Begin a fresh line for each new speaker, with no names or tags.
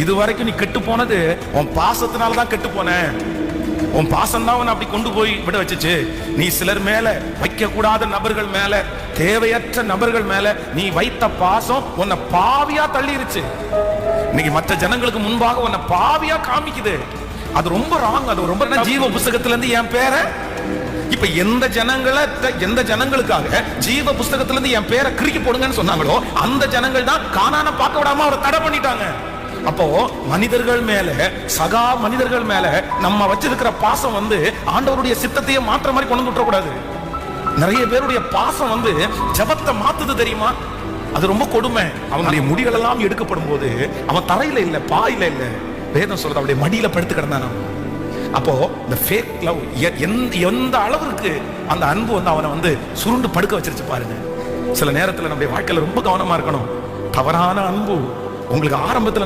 இது வரைக்கும் நீ கெட்டு போனது உன் பாசத்தினால தான் கெட்டு போன. உன் பாசம் தான் உன்னை அப்படி கொண்டு போய் விட வச்சுச்சு. நீ சிலர் மேல வைக்க கூடாத நபர்கள் மேல, தேவையற்ற நபர்கள் மேல நீ வைத்த பாசம் உன்னை பாவியா தள்ளிருச்சு. இன்னைக்கு மற்ற ஜனங்களுக்கு முன்பாக உன்னை பாவியா காமிக்குது. அது ரொம்ப ராங். அது ரொம்ப ஜீவ புஸ்தகத்துல இருந்து என் பேரை இப்ப எந்த ஜனங்களுக்காக ஜீவ புஸ்தகத்துல இருந்து என் பேரை கிறுக்கி போடுங்கன்னு சொன்னாங்களோ அந்த ஜனங்கள் தான் கானானை பார்க்க விடாம அவரை தடை பண்ணிட்டாங்க. அப்போ மனிதர்கள் மேல, சகா மனிதர்கள் மேல நம்ம வச்சிருக்கிற பாசம் ஆண்டவருடைய சித்தத்தையே மாற்ற மாதிரி கொண்டு விட்டுற கூடாது. நிறைய பேருடைய பாசம் ஜபத்தை மாத்துது தெரியுமா? அது ரொம்ப கொடுமை. அவங்களுடைய முடிகள் எல்லாம் எடுக்கப்படும் போது அவன் தரையில இல்ல, பாயில இல்ல, வேதம் சொல்றது அவருடைய மடியில படுத்து கிடந்தானா. அப்போ இந்த ஃபேக் லவ் எந்த அளவுக்கு அந்த அன்பு அவனை சுருண்டு படுக்க வச்சிருச்சு பாருங்க. சில நேரத்துல நம்முடைய வாழ்க்கையில ரொம்ப கவனமா இருக்கணும். தவறான அன்பு உங்களுக்கு ஆரம்பத்துல